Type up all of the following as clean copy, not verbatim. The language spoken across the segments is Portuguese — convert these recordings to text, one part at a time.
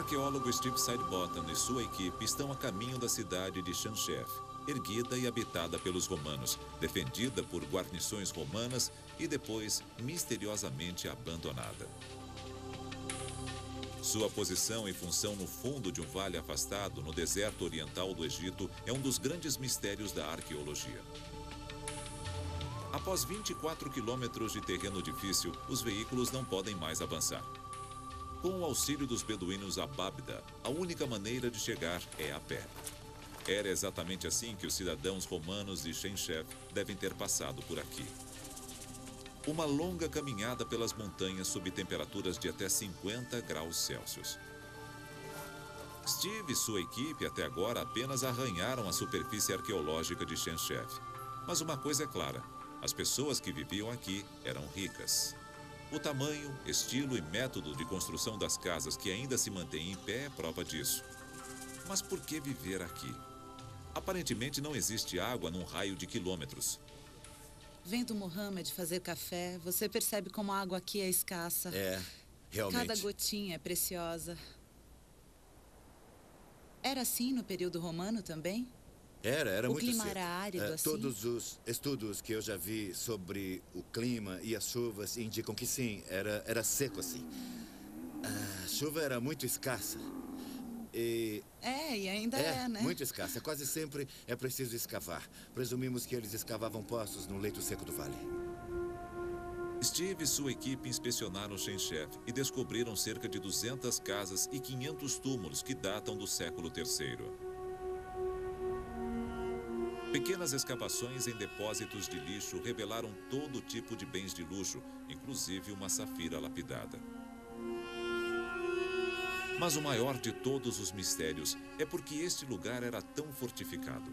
arqueólogo Steve Sidebottom e sua equipe estão a caminho da cidade de Khanchef, erguida e habitada pelos romanos, defendida por guarnições romanas e depois misteriosamente abandonada. Sua posição e função no fundo de um vale afastado no deserto oriental do Egito é um dos grandes mistérios da arqueologia. Após 24 quilômetros de terreno difícil, os veículos não podem mais avançar. Com o auxílio dos beduínos Abábida, a única maneira de chegar é a pé. Era exatamente assim que os cidadãos romanos de Khanchef devem ter passado por aqui. Uma longa caminhada pelas montanhas sob temperaturas de até 50 graus Celsius. Steve e sua equipe até agora apenas arranharam a superfície arqueológica de Khanchef. Mas uma coisa é clara, as pessoas que viviam aqui eram ricas. O tamanho, estilo e método de construção das casas que ainda se mantêm em pé é prova disso. Mas por que viver aqui? Aparentemente não existe água num raio de quilômetros. Vendo Mohammed fazer café, você percebe como a água aqui é escassa. É, realmente. Cada gotinha é preciosa. Era assim no período romano também? Era muito seco. O clima seco. era árido assim? Todos os estudos que eu já vi sobre o clima e as chuvas indicam que sim, era seco assim. A chuva era muito escassa. E ainda é, né? Muito escassa. Quase sempre é preciso escavar. Presumimos que eles escavavam poços no leito seco do vale. Steve e sua equipe inspecionaram Khanchef e descobriram cerca de 200 casas e 500 túmulos que datam do século III. Pequenas escavações em depósitos de lixo revelaram todo tipo de bens de luxo, inclusive uma safira lapidada. Mas o maior de todos os mistérios é porque este lugar era tão fortificado.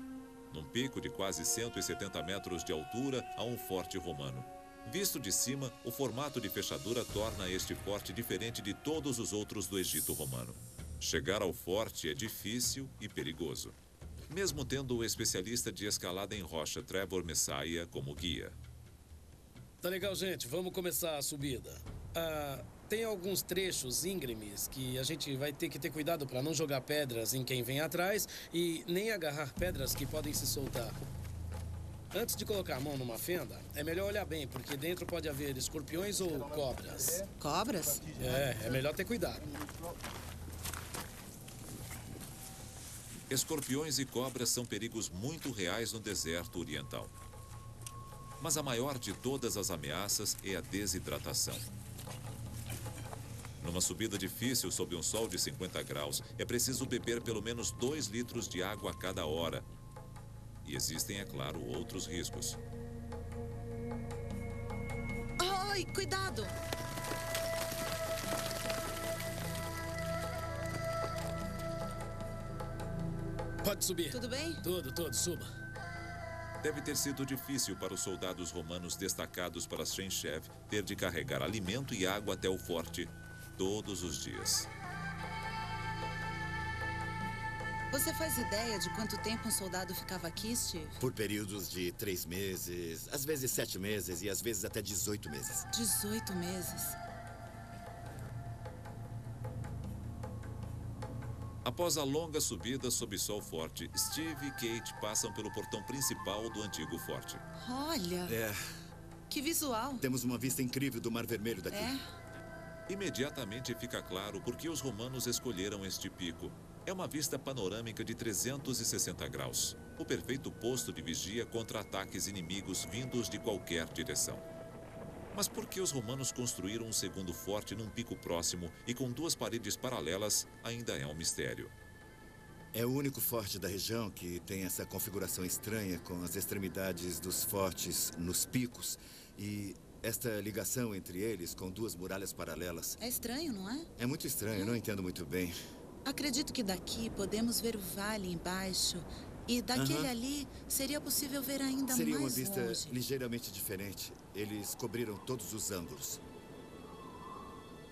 Num pico de quase 170 metros de altura há um forte romano. Visto de cima, o formato de fechadura torna este forte diferente de todos os outros do Egito romano. Chegar ao forte é difícil e perigoso, mesmo tendo o especialista de escalada em rocha Trevor Messiah como guia. Tá legal, gente. Vamos começar a subida. Tem alguns trechos íngremes que a gente vai ter que ter cuidado para não jogar pedras em quem vem atrás e nem agarrar pedras que podem se soltar. Antes de colocar a mão numa fenda, é melhor olhar bem, porque dentro pode haver escorpiões ou cobras. Cobras? É melhor ter cuidado. Escorpiões e cobras são perigos muito reais no deserto oriental. Mas a maior de todas as ameaças é a desidratação. Numa subida difícil sob um sol de 50 graus, é preciso beber pelo menos 2 litros de água a cada hora. E existem, é claro, outros riscos. Ai, cuidado! Pode subir. Tudo bem? Tudo, suba. Deve ter sido difícil para os soldados romanos destacados para Khanchef ter de carregar alimento e água até o forte todos os dias. Você faz ideia de quanto tempo um soldado ficava aqui, Steve? Por períodos de 3 meses, às vezes 7 meses e às vezes até 18 meses. 18 meses. Após a longa subida sob sol forte, Steve e Kate passam pelo portão principal do antigo forte. Olha! Que visual! Temos uma vista incrível do Mar Vermelho daqui. Imediatamente fica claro por que os romanos escolheram este pico. É uma vista panorâmica de 360 graus. O perfeito posto de vigia contra ataques inimigos vindos de qualquer direção. Mas por que os romanos construíram um segundo forte num pico próximo e com 2 paredes paralelas ainda é um mistério. É o único forte da região que tem essa configuração estranha com as extremidades dos fortes nos picos e esta ligação entre eles com 2 muralhas paralelas. É estranho, não é? É muito estranho, não entendo muito bem. Acredito que daqui podemos ver o vale embaixo e daquele ali seria possível ver ainda Seria mais uma vista longe. ligeiramente diferente. Eles cobriram todos os ângulos.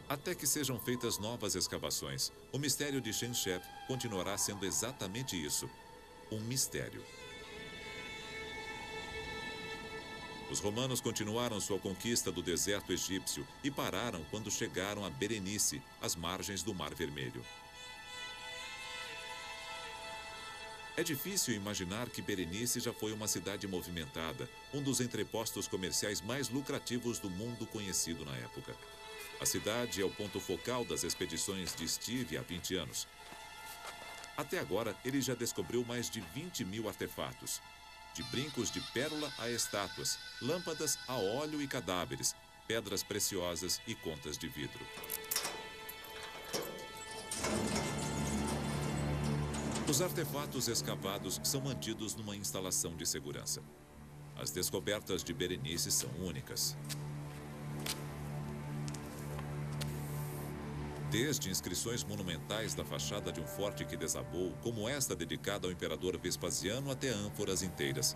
Até que sejam feitas novas escavações, o mistério de Khanchef continuará sendo exatamente isso, um mistério. Os romanos continuaram sua conquista do deserto egípcio e pararam quando chegaram a Berenice, às margens do Mar Vermelho. É difícil imaginar que Berenice já foi uma cidade movimentada, um dos entrepostos comerciais mais lucrativos do mundo conhecido na época. A cidade é o ponto focal das expedições de Steve há 20 anos. Até agora, ele já descobriu mais de 20.000 artefatos, de brincos de pérola a estátuas, lâmpadas a óleo e cadáveres, pedras preciosas e contas de vidro. Os artefatos escavados são mantidos numa instalação de segurança. As descobertas de Berenice são únicas. Desde inscrições monumentais da fachada de um forte que desabou, como esta dedicada ao imperador Vespasiano, até ânforas inteiras.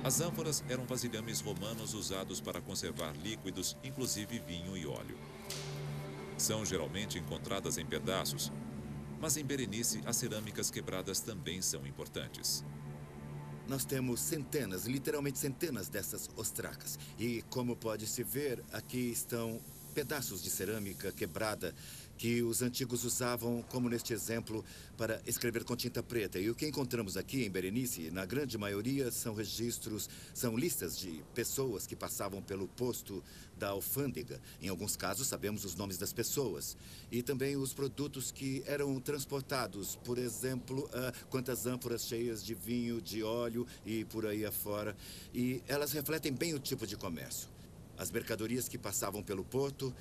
As ânforas eram vasilhames romanos usados para conservar líquidos, inclusive vinho e óleo. São geralmente encontradas em pedaços, mas em Berenice as cerâmicas quebradas também são importantes. Nós temos centenas, literalmente centenas dessas ostracas. E como pode-se ver, aqui estão pedaços de cerâmica quebrada que os antigos usavam, como neste exemplo, para escrever com tinta preta. E o que encontramos aqui em Berenice, na grande maioria, são registros, são listas de pessoas que passavam pelo posto da alfândega. Em alguns casos, sabemos os nomes das pessoas. E também os produtos que eram transportados. Por exemplo, quantas ânforas cheias de vinho, de óleo e por aí afora. E elas refletem bem o tipo de comércio. As mercadorias que passavam pelo porto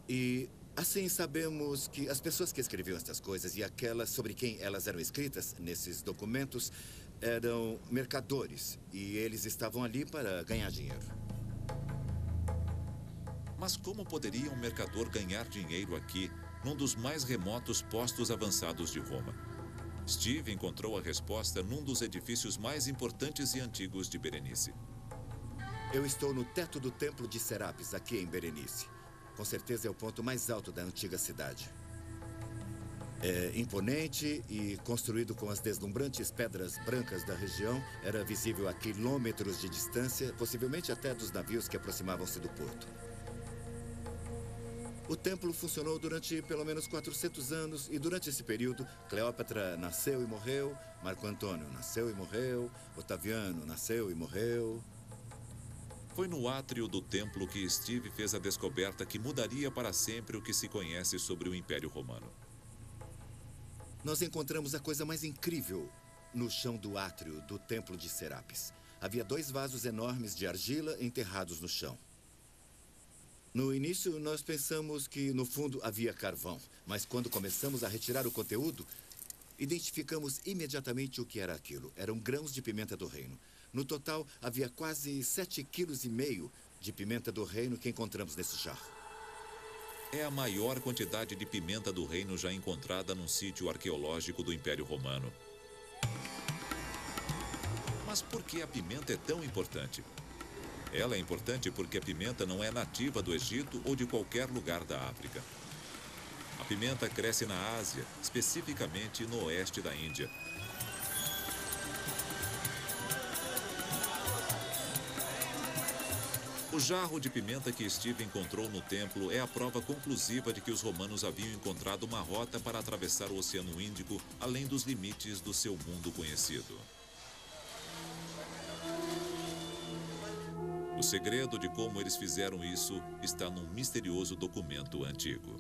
e... assim, sabemos que as pessoas que escreviam estas coisas e aquelas sobre quem elas eram escritas nesses documentos eram mercadores e eles estavam ali para ganhar dinheiro. Mas como poderia um mercador ganhar dinheiro aqui, num dos mais remotos postos avançados de Roma? Steve encontrou a resposta num dos edifícios mais importantes e antigos de Berenice. Eu estou no teto do Templo de Serapis, aqui em Berenice. Com certeza é o ponto mais alto da antiga cidade. É imponente e construído com as deslumbrantes pedras brancas da região. Era visível a quilômetros de distância, possivelmente até dos navios que aproximavam-se do porto. O templo funcionou durante pelo menos 400 anos e durante esse período, Cleópatra nasceu e morreu, Marco Antônio nasceu e morreu, Otaviano nasceu e morreu. Foi no átrio do templo que Steve fez a descoberta que mudaria para sempre o que se conhece sobre o Império Romano. Nós encontramos a coisa mais incrível no chão do átrio do Templo de Serapis. Havia 2 vasos enormes de argila enterrados no chão. No início, nós pensamos que no fundo havia carvão, mas quando começamos a retirar o conteúdo, identificamos imediatamente o que era aquilo. Eram grãos de pimenta do reino. No total, havia quase 7,5 kg de pimenta do reino que encontramos nesse jarro. É a maior quantidade de pimenta do reino já encontrada num sítio arqueológico do Império Romano. Mas por que a pimenta é tão importante? Ela é importante porque a pimenta não é nativa do Egito ou de qualquer lugar da África. A pimenta cresce na Ásia, especificamente no oeste da Índia. O jarro de pimenta que Steve encontrou no templo é a prova conclusiva de que os romanos haviam encontrado uma rota para atravessar o Oceano Índico além dos limites do seu mundo conhecido. O segredo de como eles fizeram isso está num misterioso documento antigo.